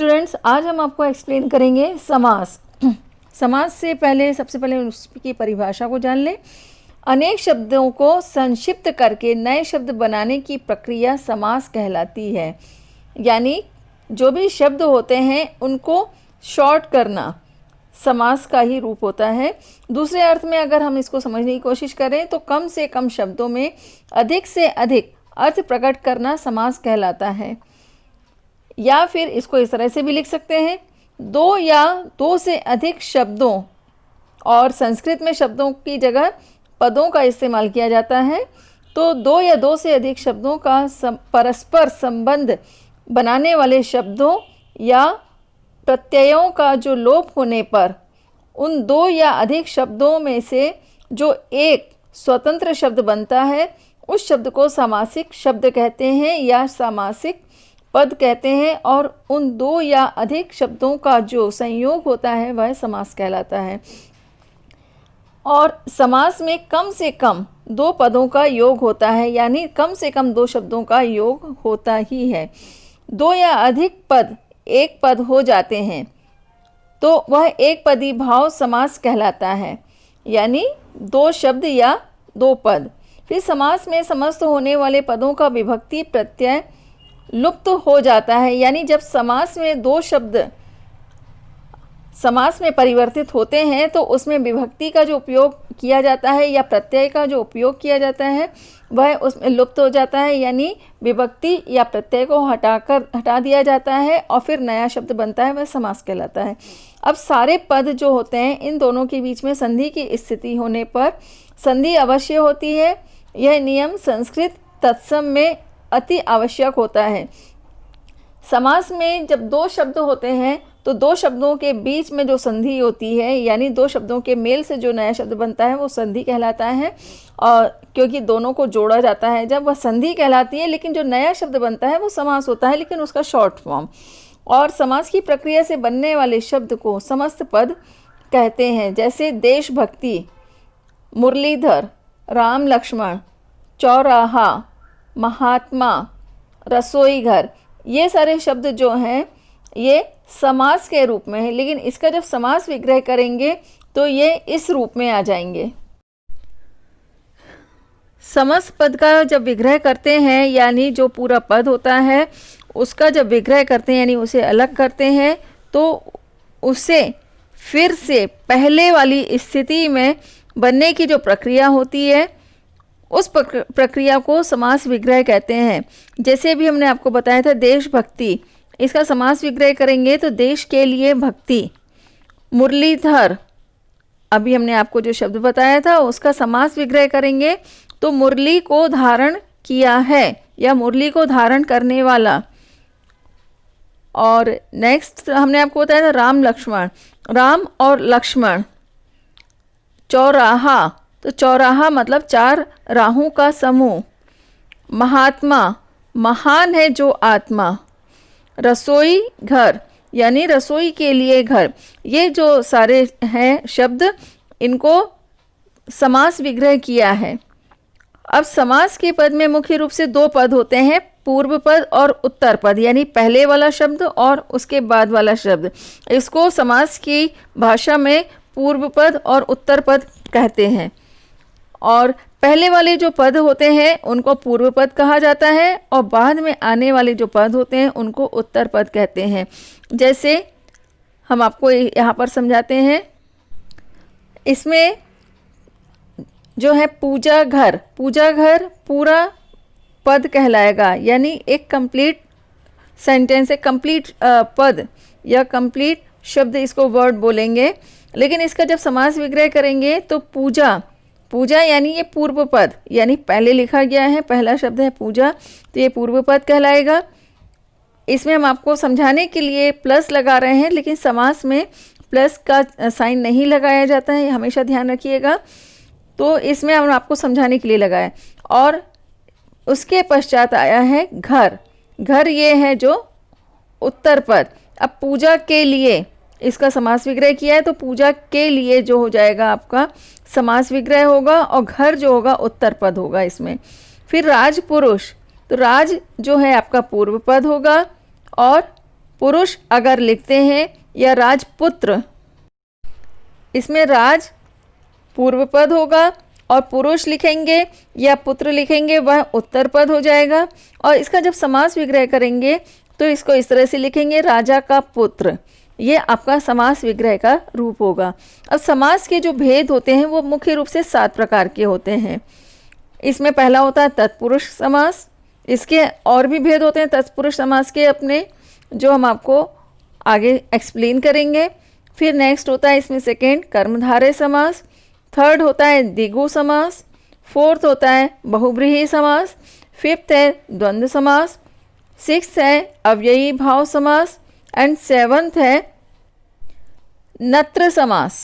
Students, आज हम आपको एक्सप्लेन करेंगे समास। समास से पहले सबसे पहले उसकी परिभाषा को जान लें। अनेक शब्दों को संक्षिप्त करके नए शब्द बनाने की प्रक्रिया समास कहलाती है। यानी जो भी शब्द होते हैं उनको शॉर्ट करना समास का ही रूप होता है। दूसरे अर्थ में अगर हम इसको समझने की कोशिश करें तो कम से कम शब्दों में अधिक से अधिक अर्थ प्रकट करना समास कहलाता है। या फिर इसको इस तरह से भी लिख सकते हैं, दो या दो से अधिक शब्दों, और संस्कृत में शब्दों की जगह पदों का इस्तेमाल किया जाता है। तो दो या दो से अधिक शब्दों का परस्पर संबंध बनाने वाले शब्दों या प्रत्ययों का जो लोप होने पर उन दो या अधिक शब्दों में से जो एक स्वतंत्र शब्द बनता है उस शब्द को सामासिक शब्द कहते हैं या सामासिक पद कहते हैं, और उन दो या अधिक शब्दों का जो संयोग होता है वह समास कहलाता है। और समास में कम से कम दो पदों का योग होता है, यानी कम से कम दो शब्दों का योग होता ही है। दो या अधिक पद एक पद हो जाते हैं तो वह एक पदी भाव समास कहलाता है, यानी दो शब्द या दो पद। फिर समास में समस्त होने वाले पदों का विभक्ति प्रत्यय लुप्त हो जाता है, यानी जब समास में दो शब्द समास में परिवर्तित होते हैं तो उसमें विभक्ति का जो उपयोग किया जाता है या प्रत्यय का जो उपयोग किया जाता है वह उसमें लुप्त हो जाता है, यानी विभक्ति या प्रत्यय को हटा दिया जाता है और फिर नया शब्द बनता है, वह समास कहलाता है। अब सारे पद जो होते हैं इन दोनों के बीच में संधि की स्थिति होने पर संधि अवश्य होती है। यह नियम संस्कृत तत्सम में अति आवश्यक होता है। समास में जब दो शब्द होते हैं तो दो शब्दों के बीच में जो संधि होती है, यानी दो शब्दों के मेल से जो नया शब्द बनता है वो संधि कहलाता है। और क्योंकि दोनों को जोड़ा जाता है जब वह संधि कहलाती है, लेकिन जो नया शब्द बनता है वो समास होता है, लेकिन उसका शॉर्ट फॉर्म। और समास की प्रक्रिया से बनने वाले शब्द को समस्त पद कहते हैं। जैसे देशभक्ति, मुरलीधर, राम लक्ष्मण, चौराहा, महात्मा, रसोई घर, ये सारे शब्द जो हैं ये समास के रूप में है, लेकिन इसका जब समास विग्रह करेंगे तो ये इस रूप में आ जाएंगे। समस्त पद का जब विग्रह करते हैं, यानी जो पूरा पद होता है उसका जब विग्रह करते हैं यानी उसे अलग करते हैं, तो उसे फिर से पहले वाली स्थिति में बनने की जो प्रक्रिया होती है उस प्रक्रिया को समास विग्रह कहते हैं। जैसे भी हमने आपको बताया था देशभक्ति, इसका समास विग्रह करेंगे तो देश के लिए भक्ति। मुरलीधर, अभी हमने आपको जो शब्द बताया था उसका समास विग्रह करेंगे तो मुरली को धारण किया है या मुरली को धारण करने वाला। और नेक्स्ट हमने आपको बताया था राम लक्ष्मण, राम और लक्ष्मण। चौराहा, तो चौराहा मतलब चार राहों का समूह। महात्मा, महान है जो आत्मा। रसोई घर, यानी रसोई के लिए घर। ये जो सारे हैं शब्द इनको समास विग्रह किया है। अब समास के पद में मुख्य रूप से दो पद होते हैं, पूर्व पद और उत्तर पद, यानी पहले वाला शब्द और उसके बाद वाला शब्द। इसको समास की भाषा में पूर्व पद और उत्तर पद कहते हैं। और पहले वाले जो पद होते हैं उनको पूर्व पद कहा जाता है और बाद में आने वाले जो पद होते हैं उनको उत्तर पद कहते हैं। जैसे हम आपको यहाँ पर समझाते हैं, इसमें जो है पूजा घर, पूजा घर पूरा पद कहलाएगा, यानी एक कंप्लीट सेंटेंस है, कंप्लीट पद या कंप्लीट शब्द, इसको वर्ड बोलेंगे। लेकिन इसका जब समास विग्रह करेंगे तो पूजा, पूजा यानी ये पूर्व पद, यानी पहले लिखा गया है, पहला शब्द है पूजा, तो ये पूर्व पद कहलाएगा। इसमें हम आपको समझाने के लिए प्लस लगा रहे हैं, लेकिन समास में प्लस का साइन नहीं लगाया जाता है, हमेशा ध्यान रखिएगा। तो इसमें हम आपको समझाने के लिए लगाया। और उसके पश्चात आया है घर, घर ये है जो उत्तर पद। अब पूजा के लिए इसका समास विग्रह किया है तो पूजा के लिए जो हो जाएगा आपका समास विग्रह होगा और घर जो होगा उत्तर पद होगा इसमें। फिर राजपुरुष, तो राज जो है आपका पूर्व पद होगा और पुरुष अगर लिखते हैं या राजपुत्र, इसमें राज पूर्व पद होगा और पुरुष लिखेंगे या पुत्र लिखेंगे वह उत्तर पद हो जाएगा। और इसका जब समास विग्रह करेंगे तो इसको इस तरह से लिखेंगे, राजा का पुत्र। ये आपका समास विग्रह का रूप होगा। अब समास के जो भेद होते हैं वो मुख्य रूप से 7 प्रकार के होते हैं। इसमें पहला होता है तत्पुरुष समास। इसके और भी भेद होते हैं तत्पुरुष समास के अपने, जो हम आपको आगे एक्सप्लेन करेंगे। फिर नेक्स्ट होता है इसमें सेकेंड कर्मधारय समास, थर्ड होता है द्विगु समास, फोर्थ होता है बहुव्रीहि समास, फिफ्थ है द्वंद्व समास, सिक्स्थ है अव्ययी भाव समास एंड सेवंथ है नत्र समास।